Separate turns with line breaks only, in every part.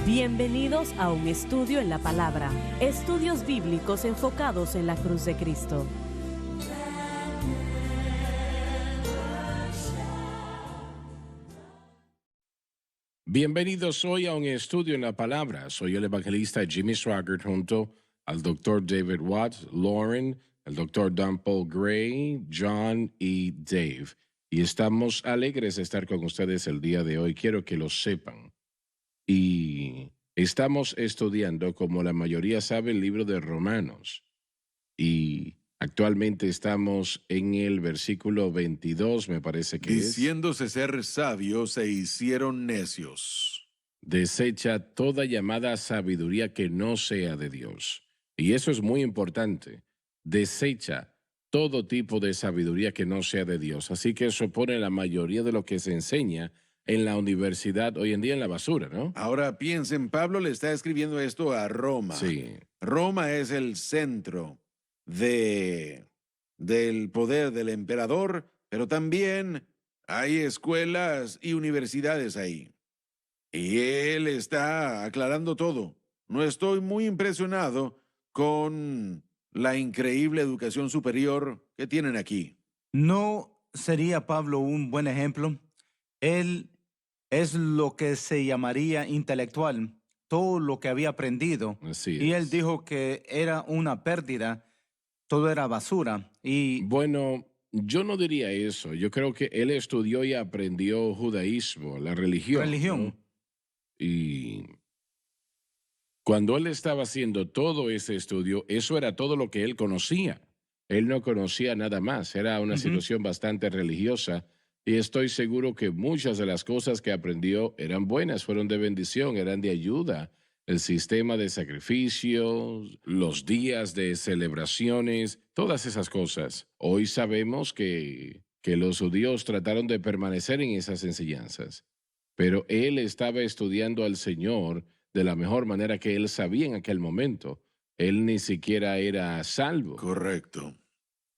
Bienvenidos a un estudio en la palabra, estudios bíblicos enfocados en la cruz de Cristo.
Bienvenidos hoy a un estudio en la palabra. Soy el evangelista Jimmy Swaggart junto al doctor David Watts, Lauren, el doctor Don Paul Gray, John y Dave. Y estamos alegres de estar con ustedes el día de hoy. Quiero que lo sepan. Y estamos estudiando, como la mayoría sabe, el libro de Romanos. Y actualmente estamos en el versículo 22, me parece que
Diciéndose ser sabios, se hicieron necios.
Desecha toda llamada sabiduría que no sea de Dios. Y eso es muy importante. Desecha todo tipo de sabiduría que no sea de Dios. Así que eso pone la mayoría de lo que se enseña en la universidad hoy en día en la basura, ¿no?
Ahora piensen, Pablo le está escribiendo esto a Roma.
Sí.
Roma es el centro del poder del emperador, pero también hay escuelas y universidades ahí. Y él está aclarando todo. No estoy muy impresionado con la increíble educación superior que tienen aquí.
¿No sería Pablo un buen ejemplo? Él es lo que se llamaría intelectual, todo lo que había aprendido.
Así
Y él
es.
dijo que era una pérdida, todo era basura. Y
Bueno, yo no diría eso. Yo creo que él estudió y aprendió judaísmo, la religión,
religión.
¿no? Y cuando él estaba haciendo todo ese estudio, eso era todo lo que él conocía. Él no conocía nada más. Era una situación bastante religiosa y estoy seguro que muchas de las cosas que aprendió eran buenas, fueron de bendición, eran de ayuda. El sistema de sacrificios, los días de celebraciones, todas esas cosas. Hoy sabemos que los judíos trataron de permanecer en esas enseñanzas, pero él estaba estudiando al Señor de la mejor manera que él sabía en aquel momento. Él ni siquiera era salvo.
Correcto.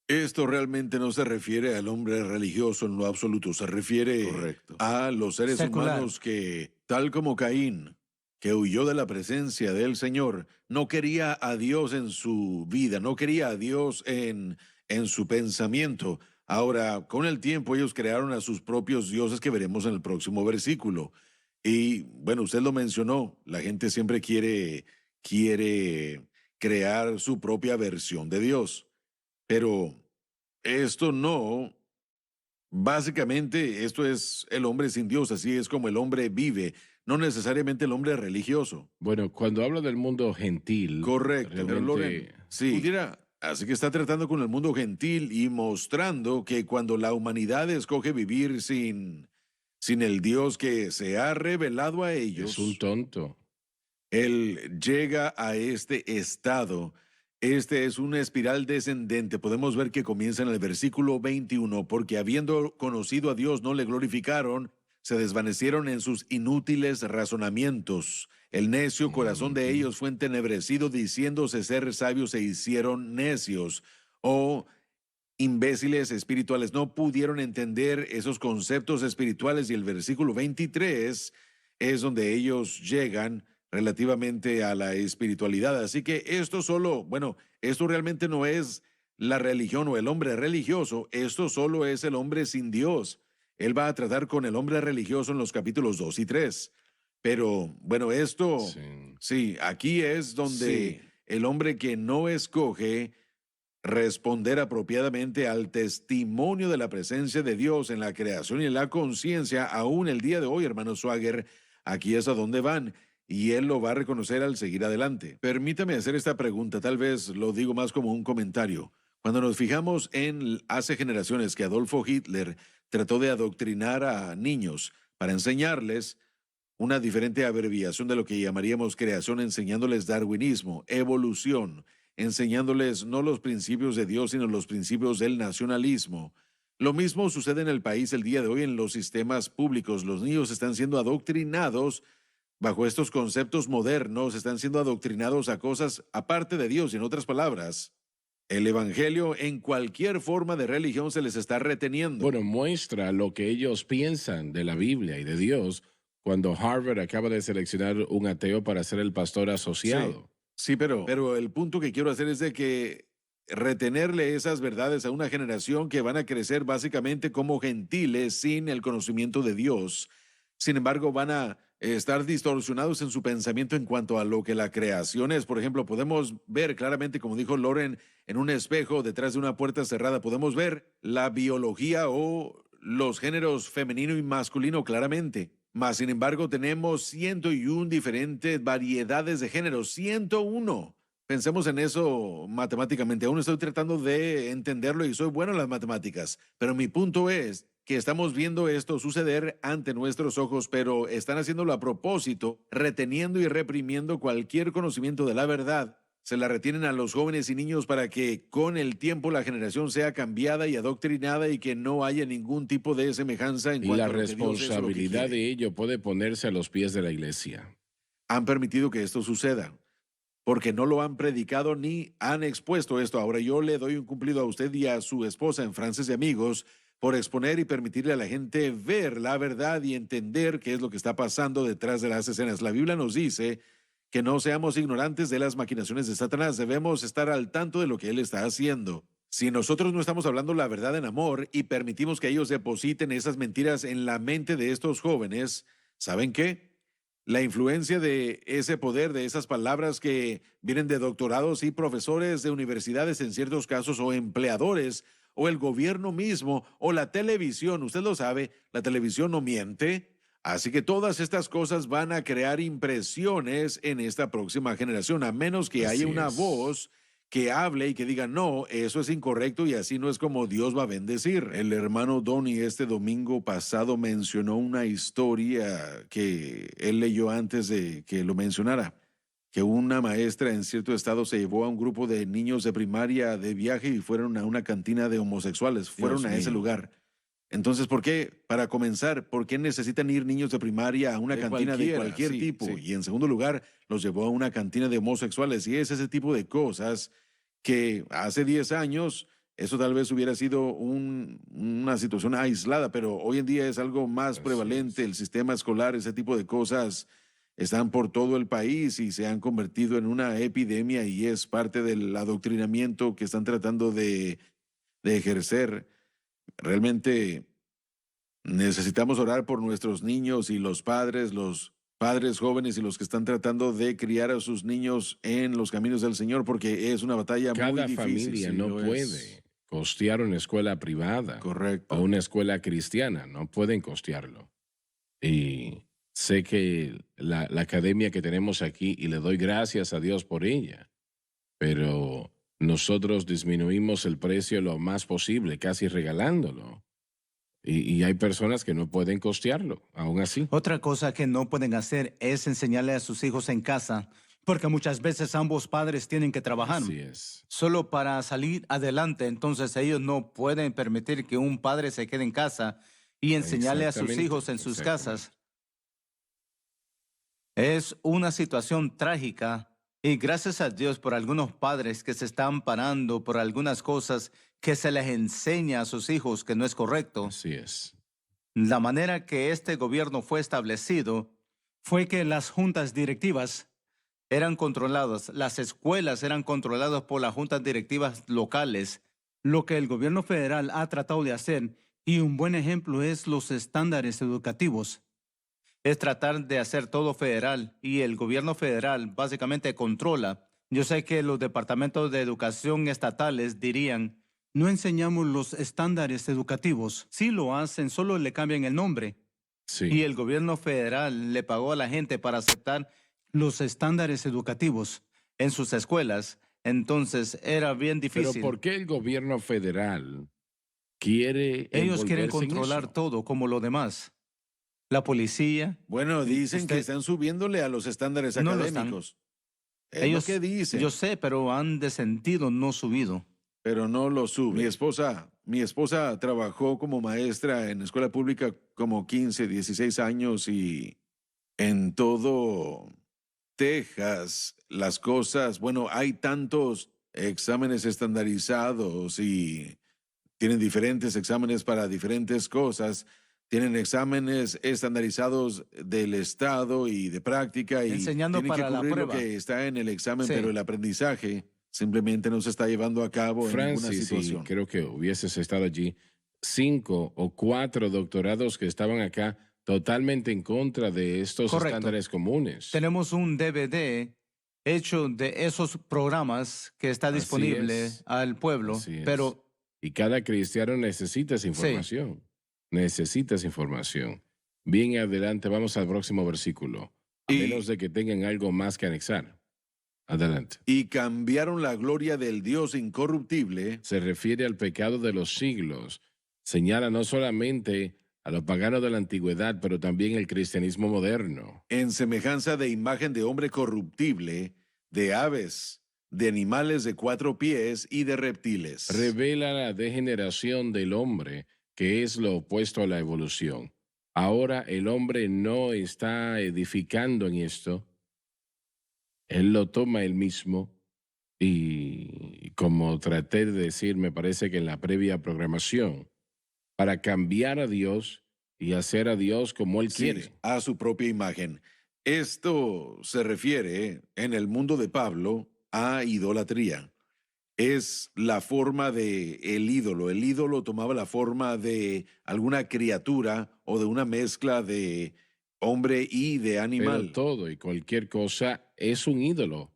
Esto realmente no se refiere al hombre religioso en lo absoluto, se refiere
Correcto.
a los seres
Secular.
humanos que, tal como Caín, que huyó de la presencia del Señor, no quería a Dios en su vida, no quería a Dios en su pensamiento. Ahora, con el tiempo ellos crearon a sus propios dioses que veremos en el próximo versículo. Y bueno, usted lo mencionó, la gente siempre quiere crear su propia versión de Dios. Pero esto no, básicamente esto es el hombre sin Dios, así es como el hombre vive, no necesariamente el hombre religioso.
Bueno, cuando hablo del mundo gentil,
Correcto, Loren.
realmente
Sí, pudiera, así que está tratando con el mundo gentil y mostrando que cuando la humanidad escoge vivir sin el Dios que se ha revelado a
es un
ellos,
tonto.
él llega a este estado. Este es una espiral descendente. Podemos ver que comienza en el versículo 21, porque habiendo conocido a Dios no le glorificaron, se desvanecieron en sus inútiles razonamientos. El necio corazón de ellos fue entenebrecido, diciéndose ser sabios se hicieron necios. O imbéciles espirituales, no pudieron entender esos conceptos espirituales y el versículo 23 es donde ellos llegan relativamente a la espiritualidad. Así que esto solo, bueno, esto realmente no es la religión o el hombre religioso, esto solo es el hombre sin Dios. Él va a tratar con el hombre religioso en los capítulos 2 y 3. Pero bueno, esto,
Sí.
sí, aquí es donde
Sí.
el hombre que no escoge responder apropiadamente al testimonio de la presencia de Dios en la creación y en la conciencia, aún el día de hoy, hermano Swagger, aquí es a donde van, y él lo va a reconocer al seguir adelante. Permítame hacer esta pregunta, tal vez lo digo más como un comentario. Cuando nos fijamos en hace generaciones que Adolfo Hitler trató de adoctrinar a niños para enseñarles una diferente abreviación de lo que llamaríamos creación, enseñándoles darwinismo, evolución, enseñándoles no los principios de Dios, sino los principios del nacionalismo. Lo mismo sucede en el país el día de hoy en los sistemas públicos. Los niños están siendo adoctrinados bajo estos conceptos modernos, están siendo adoctrinados a cosas aparte de Dios, y en otras palabras, el evangelio en cualquier forma de religión se les está reteniendo.
Bueno, muestra lo que ellos piensan de la Biblia y de Dios cuando Harvard acaba de seleccionar un ateo para ser el pastor asociado.
Sí, pero el punto que quiero hacer es de que retenerle esas verdades a una generación que van a crecer básicamente como gentiles sin el conocimiento de Dios. Sin embargo, van a estar distorsionados en su pensamiento en cuanto a lo que la creación es. Por ejemplo, podemos ver claramente, como dijo Loren, en un espejo detrás de una puerta cerrada, podemos ver la biología o los géneros femenino y masculino claramente. Mas, sin embargo, tenemos 101 diferentes variedades de géneros. 101. Pensemos en eso matemáticamente. Aún estoy tratando de entenderlo y soy bueno en las matemáticas. Pero mi punto es que estamos viendo esto suceder ante nuestros ojos, pero están haciéndolo a propósito, reteniendo y reprimiendo cualquier conocimiento de la verdad. Se la retienen a los jóvenes y niños para que con el tiempo la generación sea cambiada y adoctrinada y que no haya ningún tipo de semejanza en
Y
cuanto
la
a lo que Dios es o lo que
responsabilidad
quiere.
de ello puede ponerse a los pies de la iglesia.
Han permitido que esto suceda, porque no lo han predicado ni han expuesto esto. Ahora yo le doy un cumplido a usted y a su esposa en Frances y Amigos por exponer y permitirle a la gente ver la verdad y entender qué es lo que está pasando detrás de las escenas. La Biblia nos dice que no seamos ignorantes de las maquinaciones de Satanás. Debemos estar al tanto de lo que él está haciendo. Si nosotros no estamos hablando la verdad en amor y permitimos que ellos depositen esas mentiras en la mente de estos jóvenes, ¿saben qué? La influencia de ese poder, de esas palabras que vienen de doctorados y profesores de universidades en ciertos casos, o empleadores, o el gobierno mismo, o la televisión, usted lo sabe, la televisión no miente. Así que todas estas cosas van a crear impresiones en esta próxima generación, a menos que haya
Así
una
es.
voz que hable y que diga, no, eso es incorrecto y así no es como Dios va a bendecir. El hermano Donnie este domingo pasado mencionó una historia que él leyó antes de que lo mencionara, que una maestra en cierto estado se llevó a un grupo de niños de primaria de viaje y fueron a una cantina de homosexuales, fueron a ese
mío.
lugar. Entonces, ¿por qué? Para comenzar, ¿por qué necesitan ir niños de primaria a una
De
cantina de
cualquiera,
cualquier
sí,
tipo?
sí.
Y en segundo lugar, los llevó a una cantina de homosexuales. Y es ese tipo de cosas que hace 10 años eso tal vez hubiera sido una situación aislada, pero hoy en día es algo más
Así
prevalente.
es.
El sistema escolar, ese tipo de cosas están por todo el país y se han convertido en una epidemia y es parte del adoctrinamiento que están tratando de ejercer. Realmente necesitamos orar por nuestros niños y los padres jóvenes y los que están tratando de criar a sus niños en los caminos del Señor, porque es una batalla muy
Cada
difícil.
familia
Sí,
no
lo
puede
es.
costear una escuela privada o
Correcto.
una escuela cristiana, no pueden costearlo. Y sé que la academia que tenemos aquí, y le doy gracias a Dios por ella, pero nosotros disminuimos el precio lo más posible, casi regalándolo. Y hay personas que no pueden costearlo, aún así.
Otra cosa que no pueden hacer es enseñarle a sus hijos en casa, porque muchas veces ambos padres tienen que trabajar
Así es.
solo para salir adelante. Entonces ellos no pueden permitir que un padre se quede en casa y enseñarle a sus
Exactamente,
hijos en sus
exactamente.
casas. Es una situación trágica y gracias a Dios por algunos padres que se están parando por algunas cosas que se les enseña a sus hijos que no es correcto.
Así es.
La manera que este gobierno fue establecido fue que las juntas directivas eran controladas, las escuelas eran controladas por las juntas directivas locales, lo que el gobierno federal ha tratado de hacer, y un buen ejemplo es los estándares educativos. Es tratar de hacer todo federal y el gobierno federal básicamente controla. Yo sé que los departamentos de educación estatales dirían, no enseñamos los estándares educativos. Sí lo hacen, solo le cambian el nombre.
Sí.
Y el gobierno federal le pagó a la gente para aceptar los estándares educativos en sus escuelas. Entonces era bien
Pero
difícil.
¿por qué el gobierno federal quiere
Ellos quieren
envolverse en
controlar
eso?
todo como lo demás. La policía.
Bueno, dicen que
usted-
están subiéndole a los estándares
No lo están.
académicos. Es
Ellos,
lo que dicen,
yo sé, pero han descendido, no subido.
pero no lo sube. Mi esposa trabajó como maestra en escuela pública como 15, 16 años y en todo Texas las cosas, bueno, hay tantos exámenes estandarizados y tienen diferentes exámenes para diferentes cosas. Tienen exámenes estandarizados del Estado y de práctica y
Enseñando
tienen que
para la
cubrir lo
prueba.
que está en el examen,
Sí.
pero el aprendizaje simplemente no se está llevando a cabo en ninguna
Francis, y
situación.
creo que hubieses estado allí, 5 o 4 doctorados que estaban acá totalmente en contra de estos
Correcto.
estándares comunes.
Tenemos un DVD hecho de esos programas que está
Así
disponible
es.
al pueblo,
Así es.
pero
Y cada cristiano necesita esa información. Necesita esa información. Bien, adelante, vamos al próximo versículo. A
Y-
menos de que tengan algo más que anexar. Adelante.
Y cambiaron la gloria del Dios incorruptible
Se refiere al pecado de los siglos. Señala no solamente a los paganos de la antigüedad, pero también el cristianismo moderno.
en semejanza de imagen de hombre corruptible, de aves, de animales de 4 pies y de reptiles.
Revela la degeneración del hombre, que es lo opuesto a la evolución. Ahora el hombre no está edificando en esto. Él lo toma él mismo y como traté de decir, me parece que en la previa programación, para cambiar a Dios y hacer a Dios como Él
Sí,
quiere.
a su propia imagen. Esto se refiere, en el mundo de Pablo, a idolatría. Es la forma de el ídolo. El ídolo tomaba la forma de alguna criatura o de una mezcla de hombre y de
Pero
animal.
todo y cualquier cosa es un ídolo.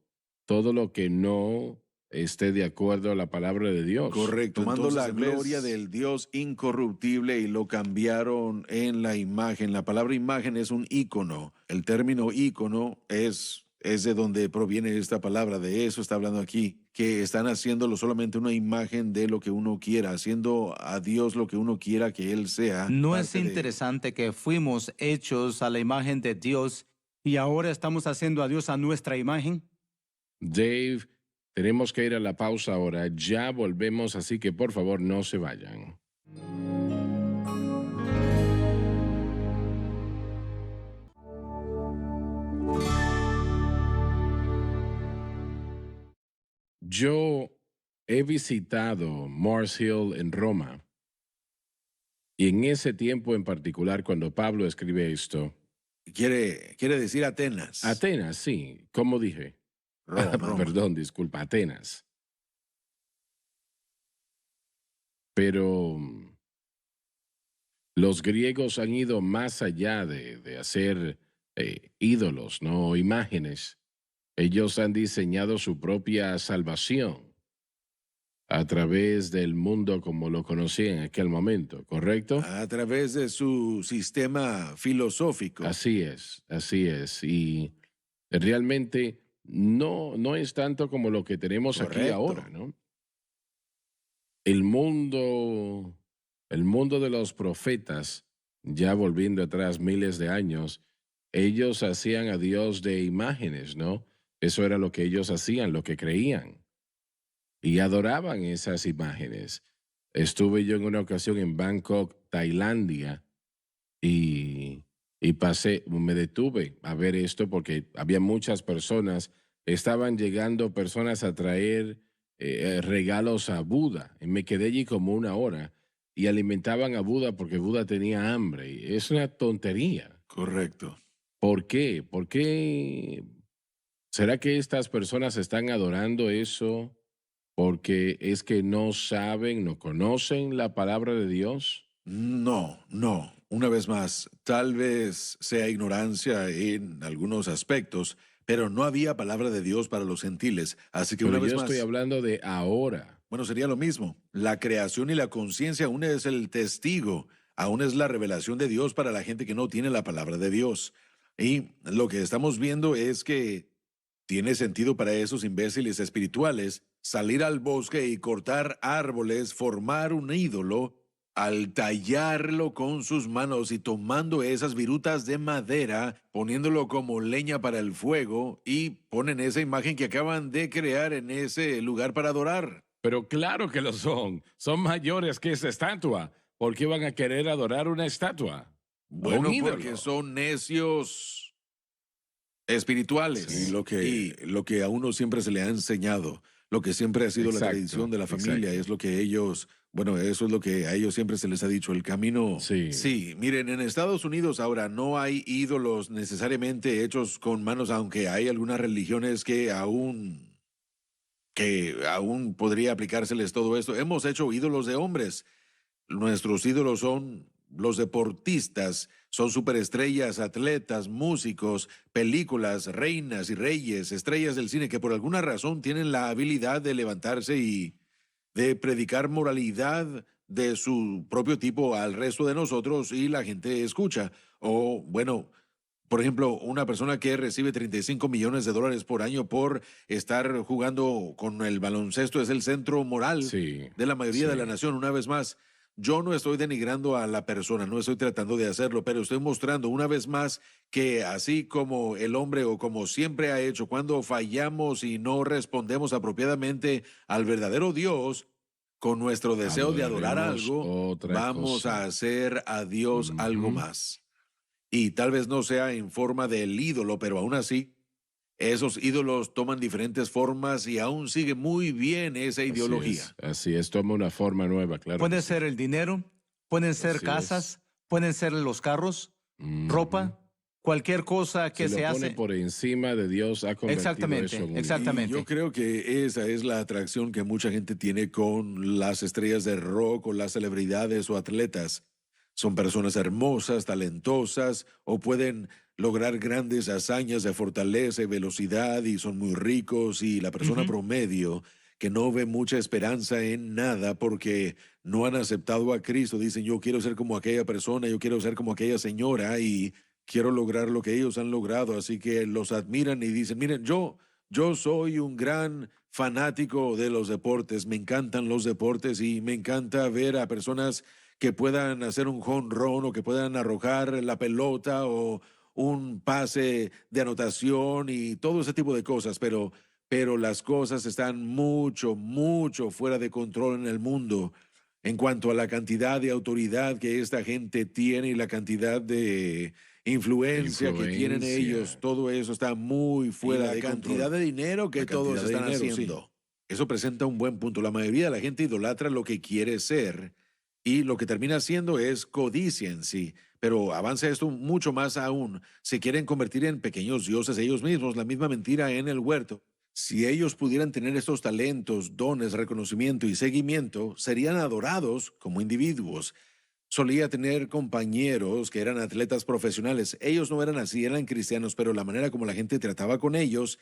Todo lo que no esté de acuerdo a la palabra de Dios.
Correcto, tomando
Entonces,
la
en vez-
gloria del Dios incorruptible y lo cambiaron en la imagen. La palabra imagen es un ícono. El término ícono es de donde proviene esta palabra. De eso está hablando aquí, que están haciéndolo solamente una imagen de lo que uno quiera, haciendo a Dios lo que uno quiera que Él sea.
¿no es
parte de-
interesante que fuimos hechos a la imagen de Dios y ahora estamos haciendo a Dios a nuestra imagen?
Dave, tenemos que ir a la pausa ahora. Ya volvemos, así que por favor no se vayan. Yo he visitado Mars Hill en Roma y en ese tiempo en particular, cuando Pablo escribe esto,
Quiere decir Atenas.
Atenas, sí, como dije.
Roma.
Perdón, disculpa, Atenas. Pero los griegos han ido más allá de hacer ídolos, no imágenes. Ellos han diseñado su propia salvación a través del mundo como lo conocían en aquel momento, ¿correcto?
A través de su sistema filosófico.
Así es, así es. Y realmente no es tanto como lo que tenemos aquí
Correcto.
ahora, ¿no? El mundo de los profetas, ya volviendo atrás miles de años, ellos hacían a Dios de imágenes, ¿no? Eso era lo que ellos hacían, lo que creían. Y adoraban esas imágenes. Estuve yo en una ocasión en Bangkok, Tailandia, y me detuve a ver esto porque había muchas personas, estaban llegando personas a traer regalos a Buda. Y me quedé allí como una hora y alimentaban a Buda porque Buda tenía hambre. Y es una tontería.
Correcto.
¿Por qué? ¿Por qué? ¿Será que estas personas están adorando eso porque es que no saben, no conocen la palabra de Dios?
No. Una vez más, tal vez sea ignorancia en algunos aspectos, pero no había palabra de Dios para los gentiles. Así que
Pero
una vez
yo
más,
estoy hablando de ahora.
bueno, sería lo mismo. La creación y la conciencia aún es el testigo, aún es la revelación de Dios para la gente que no tiene la palabra de Dios. Y lo que estamos viendo es que tiene sentido para esos imbéciles espirituales salir al bosque y cortar árboles, formar un ídolo, al tallarlo con sus manos y tomando esas virutas de madera, poniéndolo como leña para el fuego y ponen esa imagen que acaban de crear en ese lugar para adorar.
Pero claro que lo son. Son mayores que esa estatua. ¿Por qué van a querer adorar una estatua?
Bueno,
Un ídolo.
porque son necios espirituales.
Sí.
Y lo que a uno siempre se le ha enseñado, lo que siempre ha sido la
Exacto,
tradición de la familia,
exacto.
es lo que ellos Bueno, eso es lo que a ellos siempre se les ha dicho, el camino.
Sí.
Sí, miren, en Estados Unidos ahora no hay ídolos necesariamente hechos con manos, aunque hay algunas religiones que aún podría aplicárseles todo esto. Hemos hecho ídolos de hombres. Nuestros ídolos son los deportistas, son superestrellas, atletas, músicos, películas, reinas y reyes, estrellas del cine que por alguna razón tienen la habilidad de levantarse y de predicar moralidad de su propio tipo al resto de nosotros y la gente escucha. O, bueno, por ejemplo, una persona que recibe 35 millones de dólares por año por estar jugando con el baloncesto es el centro moral
Sí,
de la mayoría de la
sí.
nación. Una vez más, yo no estoy denigrando a la persona, no estoy tratando de hacerlo, pero estoy mostrando una vez más que así como el hombre o como siempre ha hecho, cuando fallamos y no respondemos apropiadamente al verdadero Dios, con nuestro deseo de adorar
Adoraremos
algo,
otra
vamos a
cosa.
hacer a Dios algo
Ujú.
más. Y tal vez no sea en forma del ídolo, pero aún así, esos ídolos toman diferentes formas y aún sigue muy bien esa ideología.
Así es, toma una forma nueva, claro que
Puede
sí.
ser el dinero, pueden ser
Así es.
casas, pueden ser los carros,
Ujú.
ropa, cualquier cosa que
Si
se
lo pone
hace.
por encima de Dios, ha convertido
Exactamente,
eso en un
exactamente.
Y yo creo que esa es la atracción que mucha gente tiene con las estrellas de rock o las celebridades o atletas. Son personas hermosas, talentosas o pueden lograr grandes hazañas de fortaleza y velocidad y son muy ricos y la persona
Ujú.
promedio que no ve mucha esperanza en nada porque no han aceptado a Cristo, dicen yo quiero ser como aquella persona, yo quiero ser como aquella señora y quiero lograr lo que ellos han logrado, así que los admiran y dicen, miren, yo soy un gran fanático de los deportes, me encantan los deportes y me encanta ver a personas que puedan hacer un jonrón o que puedan arrojar la pelota o un pase de anotación y todo ese tipo de cosas, pero las cosas están mucho, mucho fuera de control en el mundo en cuanto a la cantidad de autoridad que esta gente tiene y la cantidad de influencia que tienen ellos,
influencia.
todo eso está muy fuera
la
de
cantidad
control.
de dinero que
La
todos
cantidad de
están
dinero, sí.
haciendo.
Eso presenta un buen punto. La mayoría de la gente idolatra lo que quiere ser y lo que termina siendo es codicia en sí. Pero avanza esto mucho más aún. Se quieren convertir en pequeños dioses ellos mismos, la misma mentira en el huerto. Si ellos pudieran tener estos talentos, dones, reconocimiento y seguimiento, serían adorados como individuos. Solía tener compañeros que eran atletas profesionales. Ellos no eran así, eran cristianos, pero la manera como la gente trataba con ellos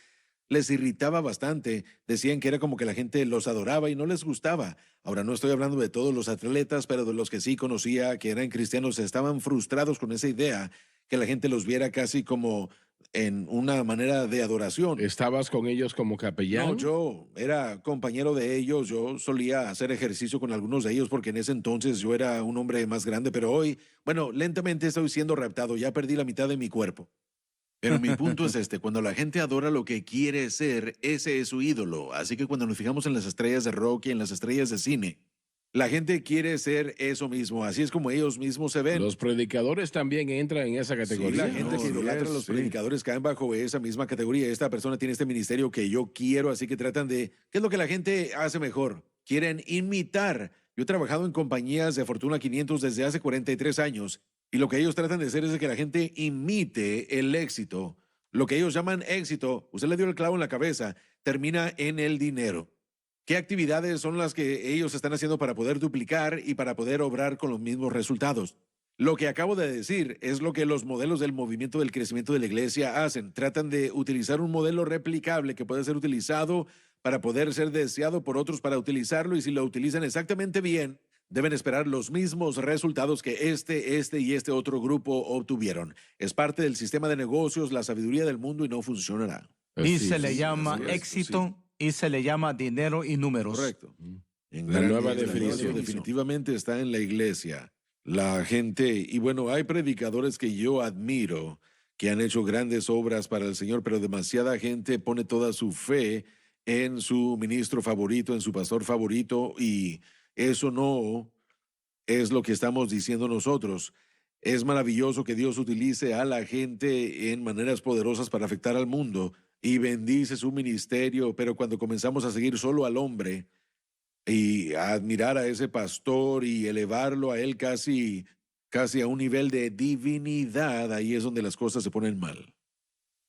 les irritaba bastante. Decían que era como que la gente los adoraba y no les gustaba. Ahora no estoy hablando de todos los atletas, pero de los que sí conocía que eran cristianos, estaban frustrados con esa idea, que la gente los viera casi como en una manera de adoración.
¿Estabas con ellos como
No,
capellán?
yo era compañero de ellos, yo solía hacer ejercicio con algunos de ellos porque en ese entonces yo era un hombre más grande, pero hoy, bueno, lentamente estoy siendo raptado, ya perdí la mitad de mi cuerpo. Pero mi punto es este, cuando la gente adora lo que quiere ser, ese es su ídolo. Así que cuando nos fijamos en las estrellas de rock y en las estrellas de cine, la gente quiere ser eso mismo, así es como ellos mismos se ven.
¿Los predicadores también entran en esa
Sí,
categoría?
la gente
¿no?
que idolatra a los predicadores caen bajo esa misma categoría. Esta persona tiene este ministerio que yo quiero, así que tratan de... ¿Qué es lo que la gente hace mejor? Quieren imitar. Yo he trabajado en compañías de Fortuna 500 desde hace 43 años y lo que ellos tratan de hacer es de que la gente imite el éxito. Lo que ellos llaman éxito, usted le dio el clavo en la cabeza, termina en el dinero. ¿Qué actividades son las que ellos están haciendo para poder duplicar y para poder obrar con los mismos resultados? Lo que acabo de decir es lo que los modelos del movimiento del crecimiento de la iglesia hacen. Tratan de utilizar un modelo replicable que puede ser utilizado para poder ser deseado por otros para utilizarlo y si lo utilizan exactamente bien, deben esperar los mismos resultados que este y este otro grupo obtuvieron. Es parte del sistema de negocios, la sabiduría del mundo y no funcionará.
Y
Así
se le
es,
llama
así es.
éxito y se le llama dinero y números.
Correcto. En
La
gran
nueva
medida,
definición.
eso definitivamente está en la iglesia. La gente, y bueno, hay predicadores que yo admiro, que han hecho grandes obras para el Señor, pero demasiada gente pone toda su fe en su ministro favorito, en su pastor favorito, y eso no es lo que estamos diciendo nosotros. Es maravilloso que Dios utilice a la gente en maneras poderosas para afectar al mundo y bendice su ministerio, pero cuando comenzamos a seguir solo al hombre, y admirar a ese pastor y elevarlo a él casi a un nivel de divinidad, ahí es donde las cosas se ponen mal.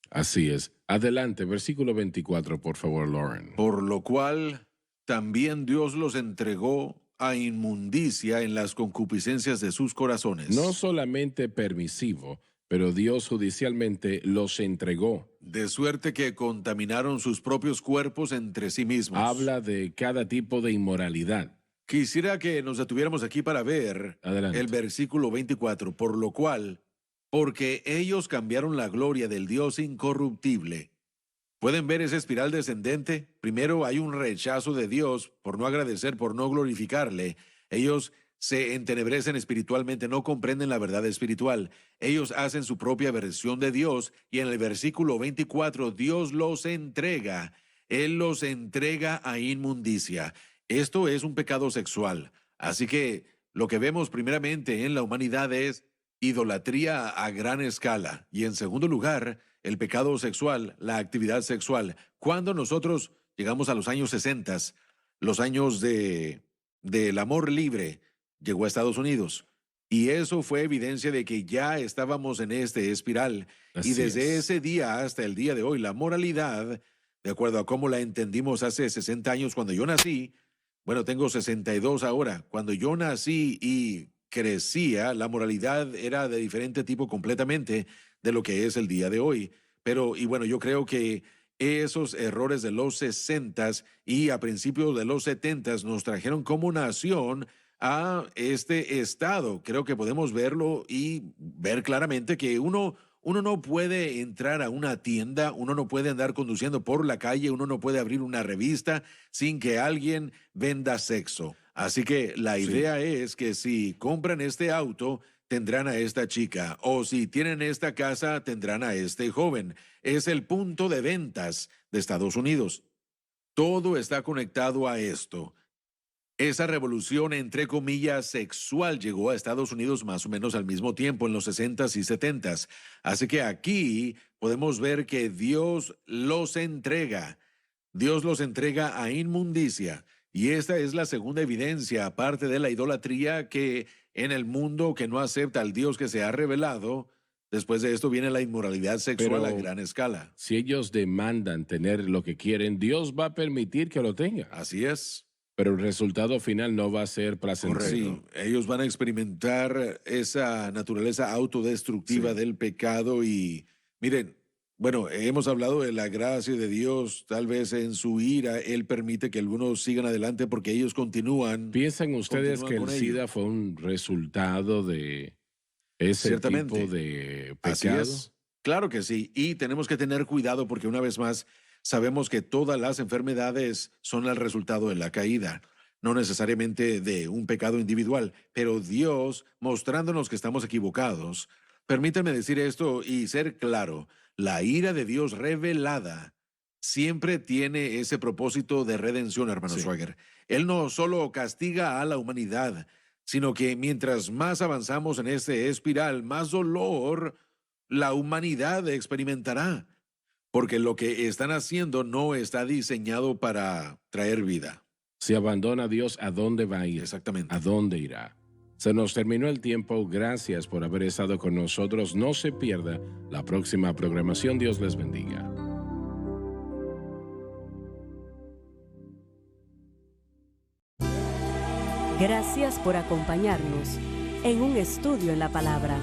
Así es. Adelante, versículo 24, por favor, Lauren.
Por lo cual también Dios los entregó a inmundicia en las concupiscencias de sus corazones.
No solamente permisivo, pero Dios judicialmente los entregó.
De suerte que contaminaron sus propios cuerpos entre sí mismos.
Habla de cada tipo de inmoralidad.
Quisiera que nos detuviéramos aquí para ver
Adelante.
el versículo 24, por lo cual, porque ellos cambiaron la gloria del Dios incorruptible. ¿Pueden ver esa espiral descendente? Primero hay un rechazo de Dios por no agradecer, por no glorificarle. Ellos se entenebrecen espiritualmente, no comprenden la verdad espiritual. Ellos hacen su propia versión de Dios y en el versículo 24 Dios los entrega. Él los entrega a inmundicia. Esto es un pecado sexual. Así que lo que vemos primeramente en la humanidad es idolatría a gran escala. Y en segundo lugar, el pecado sexual, la actividad sexual. Cuando nosotros llegamos a los años 60, los años del amor libre, llegó a Estados Unidos. Y eso fue evidencia de que ya estábamos en este espiral.
Así
Y desde
es.
ese día hasta el día de hoy, la moralidad, de acuerdo a cómo la entendimos hace 60 años cuando yo nací, bueno, tengo 62 ahora. Cuando yo nací y crecía, la moralidad era de diferente tipo completamente de lo que es el día de hoy. Pero, y bueno, yo creo que esos errores de los 60s y a principios de los 70s nos trajeron como nación a este estado. Creo que podemos verlo y ver claramente que uno no puede entrar a una tienda, uno no puede andar conduciendo por la calle, uno no puede abrir una revista sin que alguien venda sexo. Así que la idea es que si compran este auto, tendrán a esta chica, o si tienen esta casa, tendrán a este joven. Es el punto de ventas de Estados Unidos. Todo está conectado a esto. Esa revolución, entre comillas, sexual llegó a Estados Unidos más o menos al mismo tiempo, en los 60s y 70s. Así que aquí podemos ver que Dios los entrega. Dios los entrega a inmundicia. Y esta es la segunda evidencia, aparte de la idolatría, que en el mundo que no acepta al Dios que se ha revelado, después de esto viene la inmoralidad sexual
Pero
a gran escala.
si ellos demandan tener lo que quieren, Dios va a permitir que lo tengan.
Así es.
Pero el resultado final no va a ser placentero.
Sí, ellos van a experimentar esa naturaleza autodestructiva del pecado y miren, bueno, hemos hablado de la gracia de Dios, tal vez en su ira Él permite que algunos sigan adelante porque ellos continúan.
¿Piensan ustedes
Continúan
que el
con ello.
SIDA fue un resultado de ese
Ciertamente.
tipo de
Así
pecado?
es. Claro que sí, y tenemos que tener cuidado porque una vez más sabemos que todas las enfermedades son el resultado de la caída, no necesariamente de un pecado individual, pero Dios, mostrándonos que estamos equivocados, permítanme decir esto y ser claro, la ira de Dios revelada siempre tiene ese propósito de redención, hermano
Sí.
Schwager. Él no solo castiga a la humanidad, sino que mientras más avanzamos en este espiral, más dolor la humanidad experimentará, porque lo que están haciendo no está diseñado para traer vida.
Si abandona a Dios, ¿a dónde va a ir?
Exactamente.
¿A dónde irá? Se nos terminó el tiempo. Gracias por haber estado con nosotros. No se pierda la próxima programación. Dios les bendiga.
Gracias por acompañarnos en un estudio en la palabra.